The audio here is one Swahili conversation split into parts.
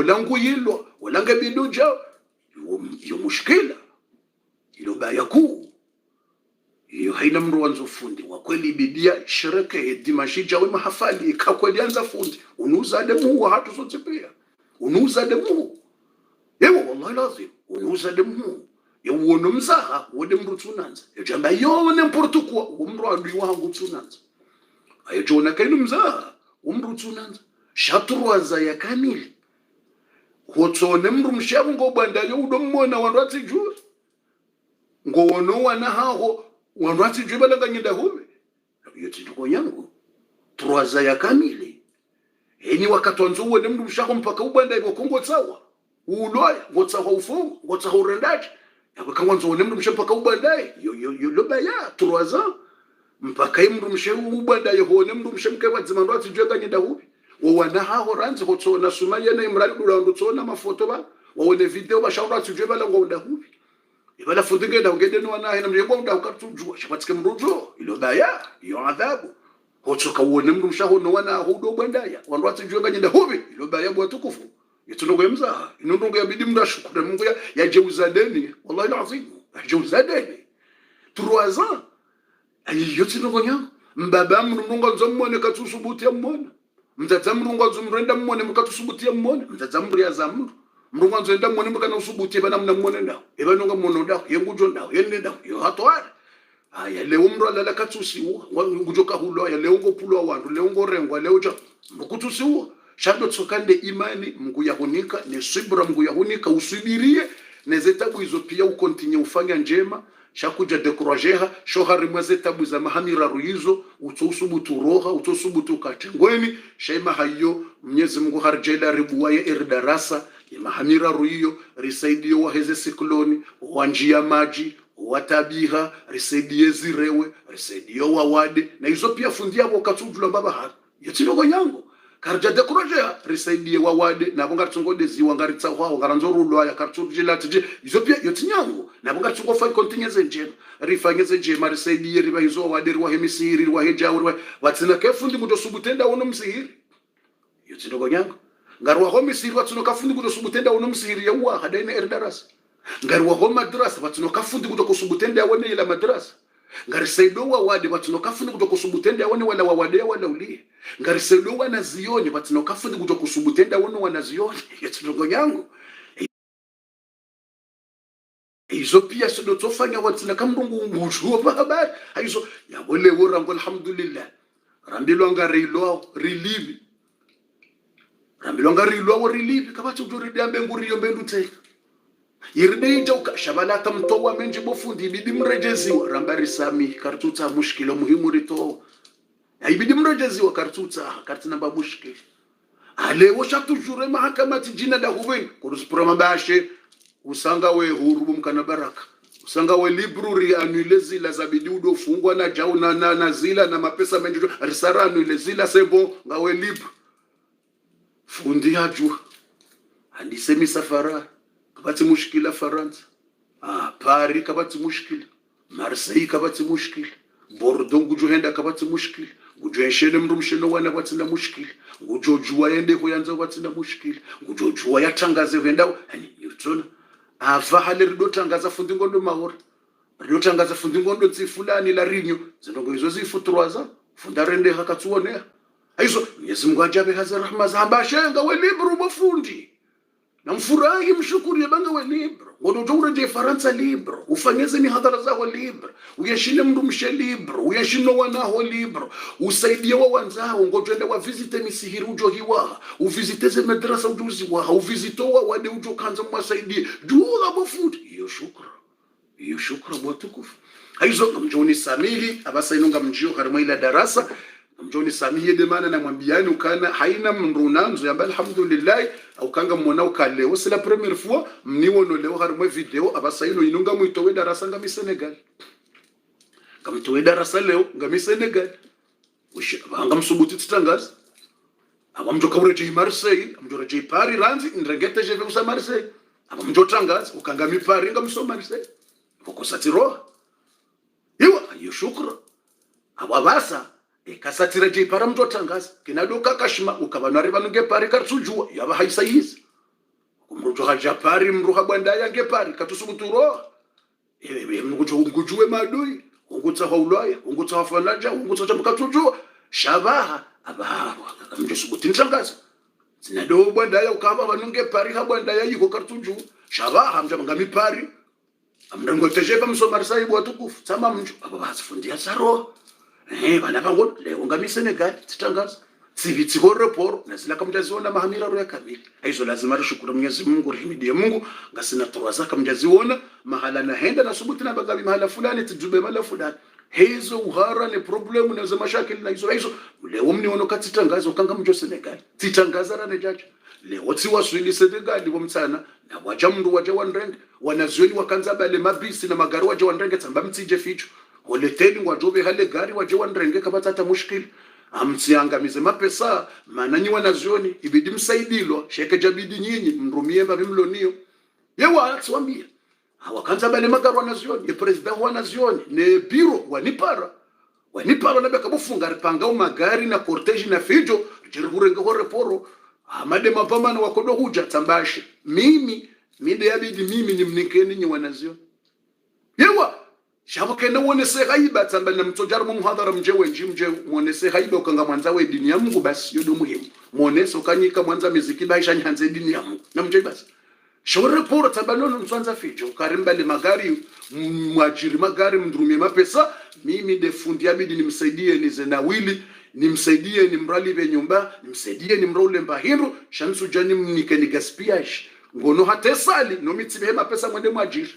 langu hilo wala ngabiduja yo mushkila ilo baya kuu hiyo haina mru wanzo fundi wa kweli bidia shireke dimashija we mahafali kakweli anza fundi unuza demu wa hatu sote pia unuza demu yewo wallahi lazim unuza demu yewo mzaha wode mru tunanza yajamba yone mportukwa umru adu wangu tunanza ayojona kainu mzaha umru tunanza shaturwaza ya kamili hotsone mru mshabu ngo bandayo udo mmona wanrati juu ngo wono wana haho wanrati juu balanga nyinda hume yote tuko yangu turwaza ya kamili eni wakati wanzo wone mru mshako mpaka ubanda hivyo kongo tsawa uloya ngotsawa ufungo ngotsawa urendaji yakwa wanzo wone mru mshako mpaka ubanda yo loba ya turwaza mpaka mru mshako ubanda yo wone mru mshako wazima wanrati juu kanyinda hume wana haho ranzi hotsona sumaya na imrali dula ndotsona mafoto ba wone video ba shaura tujwe bala ngo ndahubi ibala fundinge da ngede no wana hina mjebo nda ukatujwa shabatike mrujo ilo baya yo adhabu hotsoka wone mndu mshaho no wana hudo bwandaya wandu atujwe nganye ndahubi ilo baya bwa tukufu yitundo yemza inondongo yabidi mndu shukura Mungu ya jeuza deni wallahi alazim jeuza deni 3 ans ayi yotindo nya mbaba mndu nzomone katusubuti amona mtata mrungu zumrenda mmone mukatusubutia mmone mtata mriya za mrungu nzenda mmone mukana usubutie bana mna mmone ndawo eba nonga mmono ndawo yengujo ndawo yende ndawo yo hatwara aya leo mro la katusiwa ngujoka hulo ya leo ngopulo wandu leo ngorengwa leo cha mukutusiwa shando tsokande imani Mungu yahunika ne subra Mungu yahunika usubirie nezetabu hizo pia ukontinye ufanya njema shakuja dekurajeha shohari mweze tabu za mahamira ruizo utosubutu roha utosubutu katengweni shema hayo Mwenyezi Mungu harjela ribuwaye darasa ya mahamira ruiyo risaidio waheze sikloni wanjia maji watabiha risaidie zirewe risaidio wawade na hizo pia fundia wakatujula baba hapa yatinogo nyango karja dekurajeha risaidie wawade na bonga tsongode ziwa ngaritsa hwa ngaranzorulo ya kartujila tije hizo pia yotinyango na bonga tsungo fa kontinyeze njema rifanyeze njema risaidie riba hizo wawade riwa hemisiri riwa hejauri watsina kefundi muto subutenda wono msihiri yotinogo nyango ngarwa ho misiri watsuno kafundi muto subutenda wono msihiri yawa hadaina erdarasa ngarwa ho madrasa watsuno kafundi muto kusubutenda wone ila madrasa ngarisaido wawade watsuno kafundi muto kusubutenda wone wala wawade wala ulie ngarisaido wana zioni watsuno kafundi muto kusubutenda wone wana zioni yotinogo nyango hizo pia sio tofanya watsina kamrungu mujho baba hizo yabole worango alhamdulillah rambilo ngarilo relieve rambilo ngarilo relieve kabacho jori dambe nguriyo mbendu teka yiride joka shabala tamtowa menje bofundi bidi mrejezi rambari sami kartuta mushkilo muhimu rito ibidi mrejezi wa kartuta kartina ba mushkil ale washatu jure mahakamati jina da huwen kuruspura mabashe usanga we huru mkana baraka usanga we libruri anule zila zabidi udo fungwa na jau na zila na mapesa menjo risara anule zila sebo ngawe libru fundi hajua andisemi safara kabati mushkila Faransa Paris kabati mushkila Marseille kabati mushkila Bordeaux ngujohenda kabati mushkila ngujoheshene mrumsheno wana batina mushkila ngujojua yende kuyanza batina mushkila ngujojua yatangaze venda yani yutona ava halerido tangaza fundi ngondo mahora rido tangaza fundi ngondo tsifulani la rinyo zinongo hizo zifuturwaza funda rende hakatsuone aizo Mwenyezi Mungu ajabe haza rahma zamba shenga we libru bofundi na mfurahi mshukuri banga we libru ngondo jura de Faransa libru ufanyeze ni hadhara zao libru uyashine mndu mshe libru uyashino wanaho libru usaidie wa wanzao ngojende wa visite misihiri ujo hiwa uvisite ze madrasa ujuzi wa uvisito wa wade ujo kanza mwasaidie jula bofundi iyo shukra bwatukufu aizo mjoni samili abasa inunga mjio harimo ila darasa mjoni samiye de mana na mwambiani ukana haina mrunanzo yamba alhamdulillah au kanga mwanao kaleo c'est la première fois mniwono leo harimo video abasa ino inunga muitowe darasa ngami Senegal kamitowe darasa leo ngami Senegal ngam subuti tsangaza abamjo kabreje Marseille amjoreje Paris ranzi ndregete je vekusa Marseille abamjo tangaza ukangami Paris ngam so Marseille kokosatiro iyo shukra ababasa kasatira je para mtu tangaza kinadoka kashima ukabanari banunge pare kartsujua yaba haisayizi mrujo hajapari mruha bandaya ngepari katusubuturo mngujue madui ungutsa haulaya ungutsa hafanaja ungutsa chamkatujua shabaha abaha kamjesubuti ntangaza sinado bandaya ukaba banunge pari ha bandaya yiko kartuju shabaha mjamba ngamipari amrango tejepa msomarisa ibo atukufu tsama mjo aba basifundia saro bana bango leo ngami Senegal titangaza sivitsi ho report na sila kamjaziona mahamira ro yakabili hizo lazima rishukuru Mwenyezi Mungu rihimidie Mungu ngasina towaza kamjaziona mahala na henda na subuti na bagabi mahala fulani tujube mahala fulani hizo uhara ni problemu na za mashakili na hizo leo mniona katitangaza ukanga mjo Senegal titangaza rane jaji leo tiwaswili Senegal bomtsana na waja mndu waja wanrenge wanazioni wakanza bale mabisi na magari waja wanrenge tsamba mtije ficho holeteni ngwajobe hale gari waja wanrenge kabatata mushkili amtsiangamize mapesa mananyi wanazioni ibidi msaidilwa sheke jabidi nyinyi mrumie babimlonio yewa atswambia hawakanza bale magari wanazioni president wanazioni ne biro wanipara na bekabufunga ripanga magari na cortege na fijo jirikurenga ho reporo amade mapambano wakodo huja tambashi mimi mide yabidi mimi nimnikeni nyi wanazioni yewa shabuke na wonese haiba tsamba na mtojar mu muhadhara mje muonese haiba ukanga mwanza we dini ya Mungu basi yodo muhimu muonese ukanyika mwanza miziki baisha nyanze dini ya Mungu na mje basi shore pora tsamba nono mswanza fijo karimbali magari mwajiri magari mdrumie mapesa mimi de fundi abidi nimsaidie nize na wili nimsaidie nimrali be nyumba nimsaidie nimrole mbahiru shansu jani mnikeni gaspiage ngono hatesali no mitsibe mapesa mwende mwajiri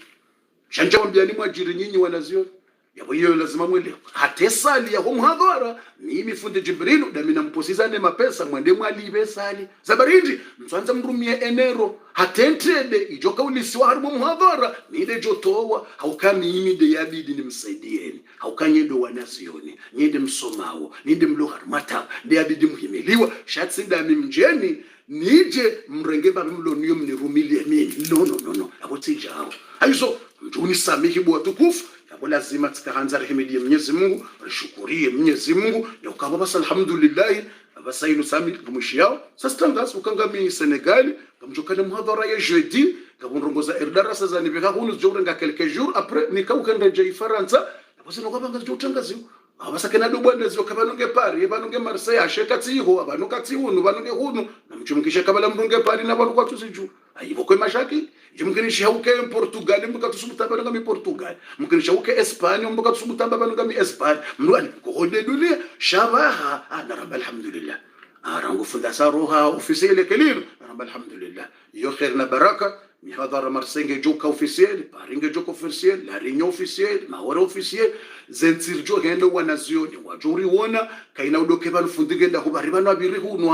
shanja wambiani mwajiri nyinyi wanazioni yabo hiyo lazima mwele hatesali ya muhadhara mimi fundi Jibrilu da mina mposizane mapesa mwende mwalibe sali zabarindi mtwanza mrumie enero hatentrede ijoka ulisiwa harimu muhadhara nide jotowa haukami mimi de yabidi nimsaidieni haukanyedo wanazioni nide msomao nide mlohar mata de yabidi muhimiliwa shatsinda mimjeni nije mrenge babimlonio mnirumilie mimi no abotijao aizo mjuni samihi bwa tukufu yabo lazima tikaanza rehimidie Mwenyezi Mungu rishukurie Mwenyezi Mungu ya ukaba bas alhamdulillah abasailu sami kumshiao sasa tangaza ukangami Senegal kamjokana muhadhara ya jeudi kabonrongoza erdarasa za nibeka hunu jorenga quelques jours après nikawukanda je Faransa abose nokabanga jotangaziwa abasakena dobwana zyo kabanonge pari banonge Marseille ashekatiho abanokati hunu banonge hunu namchumkisha kabala mrunge pari na banu kwatu siju ayibo kwa mashaki jimkinisha huke Portugal mbuka tusubutamba ngami Portugal mkinisha huke Espagne mbuka tusubutamba ngami Espagne mlwani ko hode dunia shabaha ana rabb alhamdulillah arangu funda saruha officiel kelir rabb alhamdulillah yo khairna baraka mihadhara Marseille joka officiel paringe joka officiel la réunion officielle mahora officiel zentsirjo hendo wanazioni wajuri wona kaina udoke banu fundige nda kubari banu abiri hunu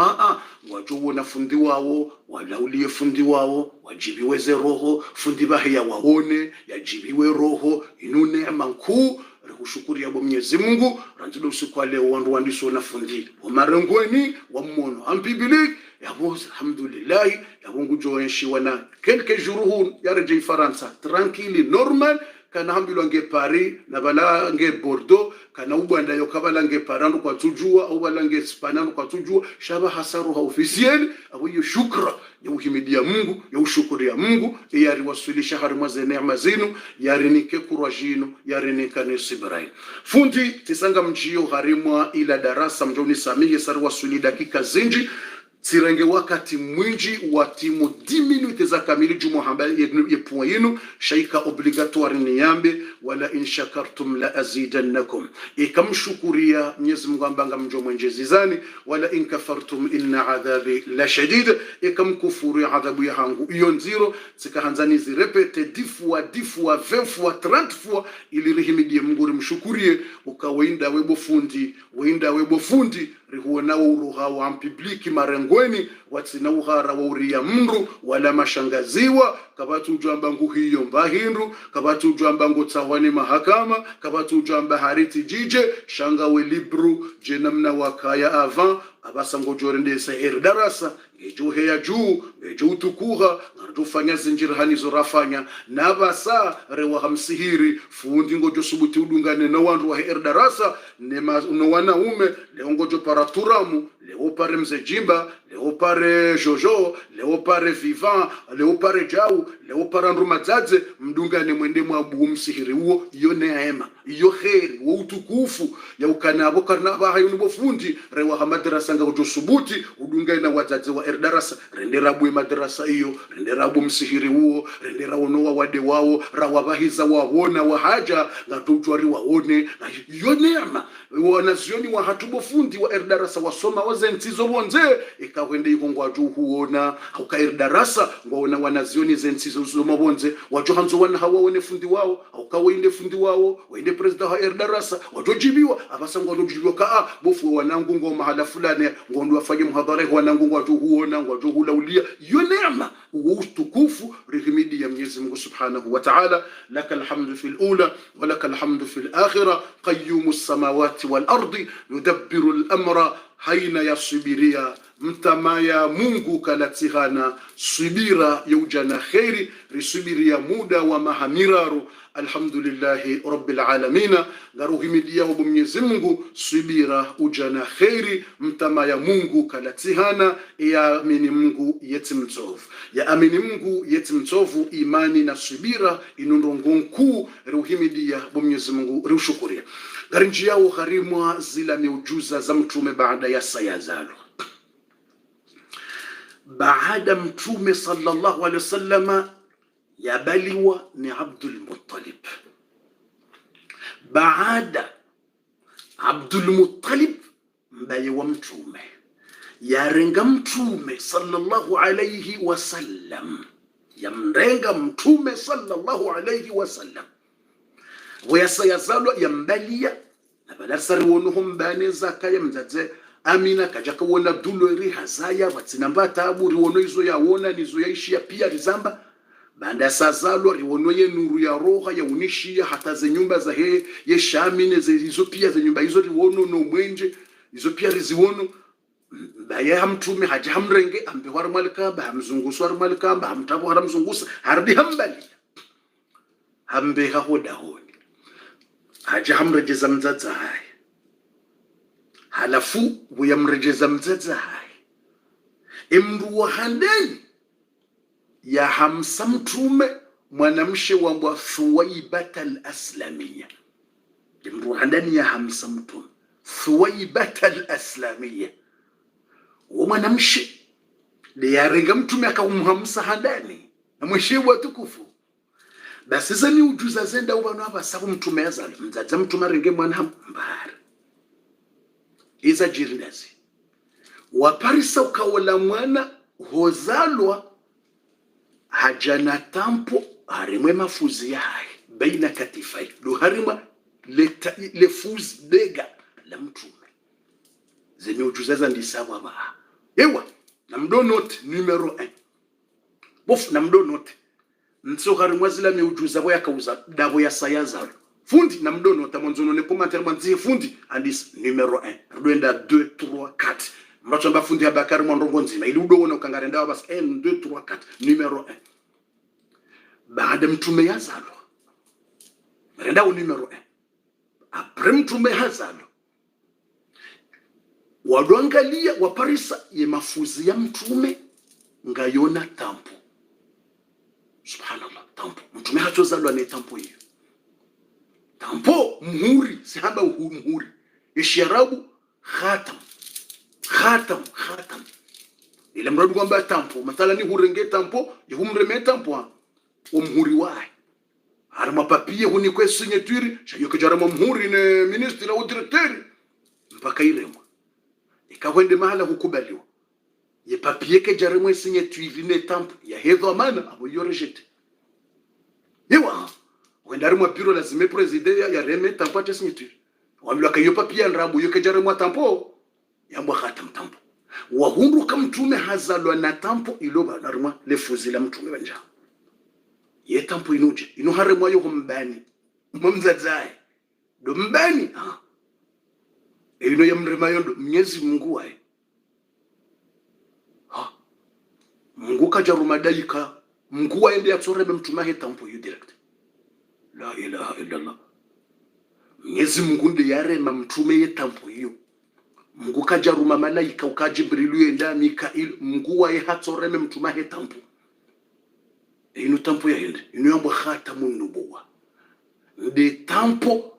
waju wona fundi wawo walaulie fundi wawo wajibiwe ze roho fundi bahiya waone yajibiwe roho inune manku rikushukuri yabo Mwenyezi Mungu ranzido usiku leo wandu wandiso na fundi wa marengweni wa mmono ampibilik yabo alhamdulillah yabo ngujoenshi wana quelques jours hun yareje Faransa tranquille normal kana hambilo nge Paris na bala nge Bordeaux kana ubanda yokabala nge Parandu kwa tujua au bala nge Spananu kwa tujua shaba hasaru ha officiel abo yo shukra ya uhimidia Mungu ya ushukuri ya Mungu yari wasulisha harima za neema zinu yari nike kurajino yari nikane Ibrahim fundi tisanga mjio harimwa ila darasa mjoni samiye sari wasuli dakika zinji sirenge wakati mwinji wa timu 10 minutes za kamili jumu hambali yepuwa yinu shaika obligatoire niyambe wala in shakartum la azidannakum ikamshukuria Mwenyezi Mungu ambanga mjo mwenjezi zani wala in kafartum inna adhabi la shadid ikamkufuru adhabu ya hangu iyo nziro sikahanzani zirepete 10 fois 20 fois 30 fois ili rihimidie Mungu rimshukurie ukawinda webo fundi rihuona uruha wa publiki marengweni watsina uhara wa uria mndu wala mashangaziwa kabatu ujamba nguhiyo mbahindu kabatu ujamba ngotsawane mahakama kabatu ujamba hariti jije shanga we libru jenamna wakaya avant abasa ngojorendesa darasa ngejuhe ya juu ngeju tukuha ngatufanya zinjirhani zorafanya nabasa rewa hamsihiri fundi ngojo subuti udungane na wandu wa darasa no wanaume leo ngojo paraturamu leo pare mze jimba leopare Jojo, leopare Vivant, leopare Jau, leopare Nrumadzadze, mdungane mwende mwabu msihiri huo, iyo neema, iyo kheri, wa utukufu, ya ukanabo karnaba hayunu bofundi, rewa hamadrasa nga ujosubuti, udungane na wadzadze wa erdarasa, renderabu madrasa iyo, renderabu msihiri huo, rendera unowa wade wao, rawabahiza wawona wahaja, nga tujwari waone, iyo neema, wanazioni wa hatubofundi wa erdarasa wasoma wazenzizo wonze, ikawende ikongo waju huona, hauka erdarasa, waona wanazioni zenzizo zoma bonze, waju hanzo wana hawa wone fundi wao, hauka wainde fundi wao, wainde prezida ha erdarasa, waju jibiwa, abasa ngwa jibiwa kaa, bofu wanangu ngo mahala fulani, ngondo wafanye muhadhare wanangu waju huona, waju hulaulia, iyo neema, utukufu, rihimidi ya Mwenyezi Mungu Subhanahu wa Ta'ala, laka alhamdu fil ula, wa laka alhamdu fil akhira, qayyumu samawati wal ardi, yudabbiru al-amra, haina ya subiria, mtama ya Mungu kalatirana, subira ya ujana khairi, risubiria muda wa mahamiraru, alhamdulillahi rabbil alamina, garuhimidia wa Mwenyezi Mungu, subira ujana khairi, mtama ya Mungu kalatihana, ya amini Mungu yetimtovu. Ya amini Mungu yetimtovu, imani na subira, inundongo nkuu, ruhimidia wa Mwenyezi Mungu, rushukuria. Garinji yao gharimwa zila miujuza za mtume baada ya sayazalo. Baada mtume sallallahu alaihi wasallama yabaliwa ni Abdul Muttalib. Baada Abdul Muttalib mbaye wa mtume yarenga mtume sallallahu alaihi wasallam, yamrenga mtume sallallahu alaihi wasallam, wayasayazalwa yambalia na balasari wonuhum bane zaka yamzaze Amina kajaka wona dulo ri hazaya batsinamba tabu riwono izo yaona nizo yaishia pia rizamba banda sazalo riwono ye nuru ya roha ya unishia hata ze nyumba za he ye shamine ze izo pia ze nyumba izo riwono no mwenje izo pia riziwono baye hamtume haja hamrenge ambe war malika ba hamzungusu war malika ba hamtabu har mzungusa hardi hambali hambe hahoda honi haja hamrejeza mzaza hai halafu buyamrejeza mzaza hai imru wa handeni ya hamsa mtume mwanamshe wa mbwa Thuwaibata al-Aslamiyya. Imru wa handeni ya hamsa mtume Thuwaibata al-Aslamiyya, wa mwanamshe liyarenga mtume akaumhamsa handani na mwishewa watukufu. Basi zani ujuza zenda ubanu hapa sabu mtume yazali mzaza mtume renge mwana mbara iza jirinazi waparisa ukawala mwana hozalwa hajana tampo harimwe mafuzi yae baina katifai do harima le fuzi bega la mtume zenye ujuzaza ndisawa ba ewa na mdonote numero 1 bofu na mdonote nso harimwa zila miujuza boya kauza dabo ya sayazalo fundi na mdono tamonzono ne commentaire manzi fundi andis numero 1 rwenda 2 3 4 mbacho mba fundi Abakari mwandongo nzima ili udo wona ukangarenda basi 1 2 3 4 numero 1 baada mtume yazalo renda numero 1 après mtume yazalo wadwangalia waparisa ye mafuzi ya mtume ngayona tampo. Subhanallah, tampo mtume hatozalwa ne tampo hiyo tampo muhuri sihaba muhuri isharabu khatam ile mradu kwamba tampo mathala ni hurenge tampo yumreme tampo muhuri wae harma papier huni kwa signature shayo kujara muhuri ne ministre au directeur mpaka iremwa ikawende mahala hukubaliwa ye papier ke jaremwe signature ne tampo ya hedho amana abo yorejete yewa wenda rimwa biro lazime president ya reme tampo cha signature wamlo kayo papier nrambo yo ke jaremwa tampo yambwa khatam tampo wa hundu kam mtume hazalwa na tampo iloba narumwa le fuzi la mtume banja ye tampo inuje ino haremwa yo mbani mumzazae do mbani ino yamrema yondo Mwenyezi Mungu wae Mungu kajaruma daika Mungu waende yatorebe mtume he tampo yu direct. La ilaha illallah. Mwenyezi Mungu ndiye yarema mtume ye tampo hiyo Mungu kajaruma malaika ukajibrilu yenda Mikail Mungu wa hatsoreme mtuma he tampo inu tampo ya hindi inu yambo khatamun nubuwa de tampo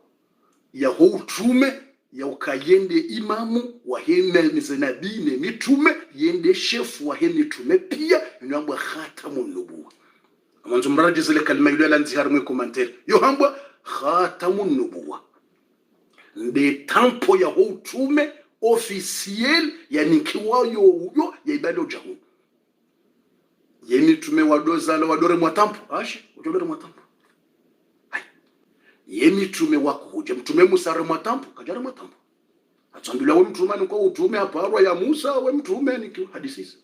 ya utume ya ukayende imamu wa hene mizenabine mitume yende shefu wa hene mitume pia inu yambo khatamun nubuwa amanzo mraji zile kalima yule ala nzihari mwe komantere yo hambo khatamun nubuwa de tampo ya utume officiel yani kiwayo uyo ya ibada ujahu yemi tume wadozala wadore mwatampo ashi udore mwatampo hai yemi tume wakuja mtume Musa re mwatampo kajara mwatampo atambila we mtume ni kwa utume hapa ya Musa we mtume ni hadisi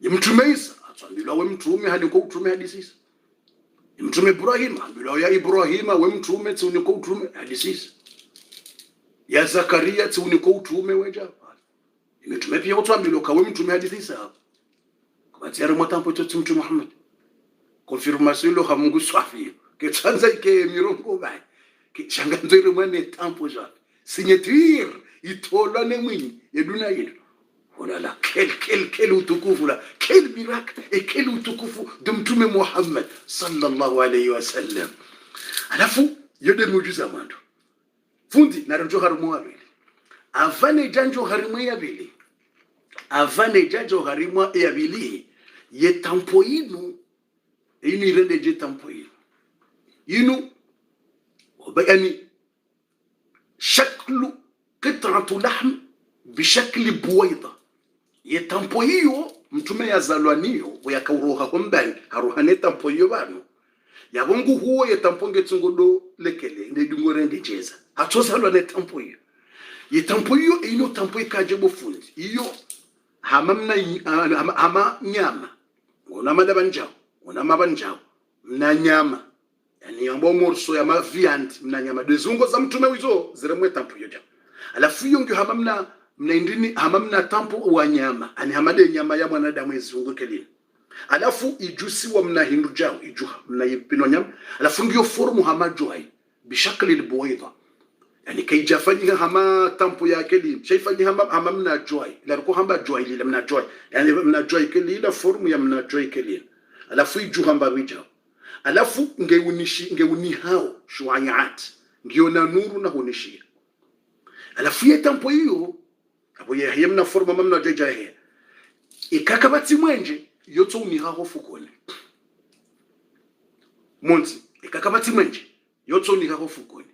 ya mtume Isa atambila we mtume hadi kwa utume hadisi mtume Ibrahim ambila ya Ibrahim we mtume tsuni kwa utume hadisi ya Zakaria tsuni kwa utume weja imetume pia utambilo kawe mtume hadithi sawa kwa tiara mwatampo to mtume Muhammad confirmation lo hamungu swafi ke tsanza ke mirongo bai ke changanzere mwane tampo ja signature itola ne mwini yeduna yedu wala la kel utukufu la kel birak e kel utukufu de mtume Muhammad sallallahu alayhi wasallam alafu yode mujiza mando fundi na ranjo harimu abili avane janjo harimu ya bili avane janjo harimu ya bili ye tampo inu irende je tampo inu yani shaklu qit'atu lahm bishakli buwaida ye tampo hiyo mtume yazalwaniyo yakauroha kombani haruhane tampo hiyo bano yabongu huo ye tampo ngetsungodo lekele ndidungore ndijeza hatozalwa ne tampo hiyo ye tampo hiyo ino tampo ikaje bofundi iyo hama nyama ngona madabanjao ngona mabanjao mna nyama yani yambo morso ya maviand mna nyama dezungo za mtume wizo ziremwe tampo hiyo ja alafu hiyo ndio hama mna indini hama mna tampo wa nyama ani hamade nyama ya mwanadamu ezungo kelini alafu ijusi wa mna hindu jao ijuha mna yipino nyama alafu ndio formu hama joai bishakli albuwaida yani kaijafanyika hama tampo ya kelini shaifanyika hama mna joai la ko hamba joai lile mna joai yani mna joai kelini la formu ya mna joai kelini alafu ijuha hamba wijao alafu ngeuni hao shuayat ngiona nuru na hunishia alafu ye tampo hiyo abo ye mna forma mamna jaja he ikakabati mwenje yoto uni hao fukole monti ikakabati mwenje yoto uni hao fukole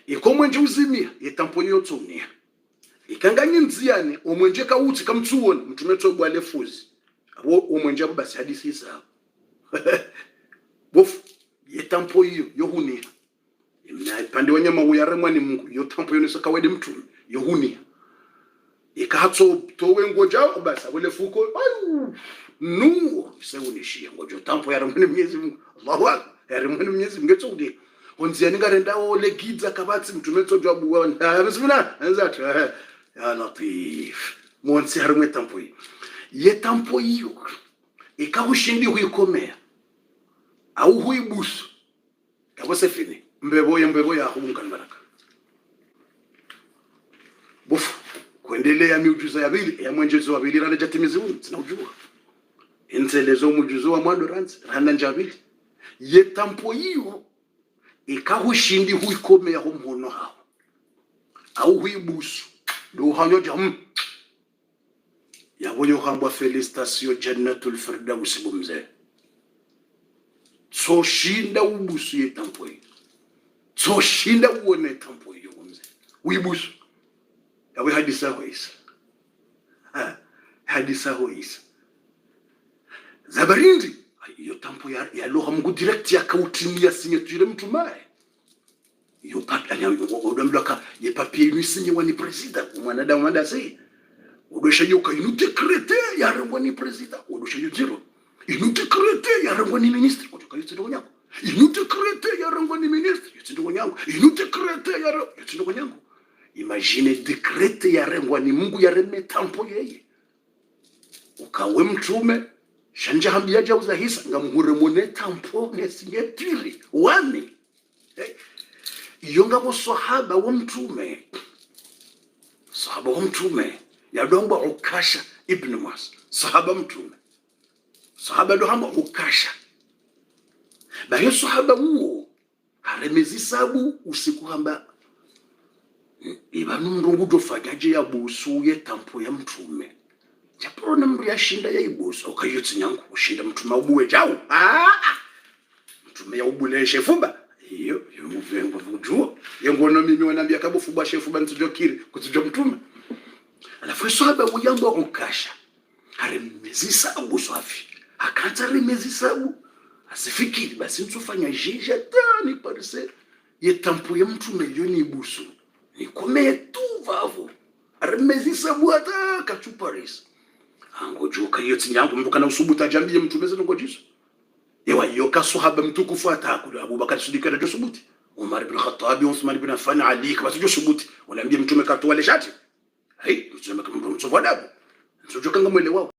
iko mwenje uzimia ye tampo yoto uni ikanganye nziane omwenje ka uti kamtsuona mtume tsobwa lefuzi abo omwenje abo basi hadisi sawa bof ye tampo hiyo yohuni na pande wanyama uyaremwa ni Mungu yo tampo yo nisaka wede mtu yohuni ikahatso towe ngojao basi abole fuko ayu nu seunishia ngojo tampo yaremwa ni Mwenyezi Mungu Allahu akbar yaremwa ni Mwenyezi Mungu tsudi onziani garenda ole gidza kabatsi mtume tsojwa buwa bismillah anzatu ya latif monsi yaremwa tampo ye tampo hiyo ikahushindi huikomea au huibusu kabose fini mbebo ya humunga baraka bofu kuendelea miujiza ya bili ya mwenjezo wa bili rana jatimizi huu sina ujua enzelezo mujuzo wa mwando ranzi rana njabili ye tampo hiyo ikahushindi huikomea humhono hao au huibusu do hanyoja ya woyo hambwa felicitation jannatul firdaus bumze so shinda ubusu ye tampo hiyo so shinda uone tampo hiyo mzee uibusu yawe hadisa hoisa hadisa hoisa zabarindi hiyo tampo ya loha Mungu direct ya kautimia signature mtu mae hiyo papi odamloka ye papier ni sinye wani president mwanadamu manda sei udosha hiyo ka inu decrete ya rangwa ni president udosha hiyo zero inu decrete ya rangwa ni ministre kutoka hiyo ndo nyako inu decrete ya rangwa ni ministre ndo nyako inu decrete ya ndo nyako imagine decrete ya rangwa ni Mungu ya reme tampo yeye ukawe mtume shanja hambia jauza hisa ngamuhure mone tampo ngesingetiri wani iyo ngabo sahaba wa mtume sahaba wa mtume yadomba Ukasha ibn Muhsin, sahaba mtume, sahaba ndo hamba Ukasha bayo sahaba huo haremezi sabu usiku hamba ibanu mrungu dofanyaje ya busu ye tampo ya mtume japoro na mri yashinda ya ibusu ukayotsi nyangu kushinda mtume ubuwe jao mtume ya ubule shefuba iyo muvengo vujuo yengono mimi wanambia kabo fuba shefuba ntujokiri kutujo mtume alafu sahaba uyambo Ukasha haremezi sabu swafi akata remezi sabu asifikiri basi nsufanya jija tani parse ye tampo ya mtume yoni ibusu nikomeye tu vavo aremezi sabu hata kachuparis angojuka yotsi nyangu mbuka na usubuta jambi mtume zeno ngojiso yewa yoka sahaba mtukufu atakuda Abubakar Siddiq na subuti Umar ibn Khattab Uthman ibn Affan Ali kama tujo subuti wala mtume katoa le shati hai mtume kama mtume adabu ndio kanga mwele wao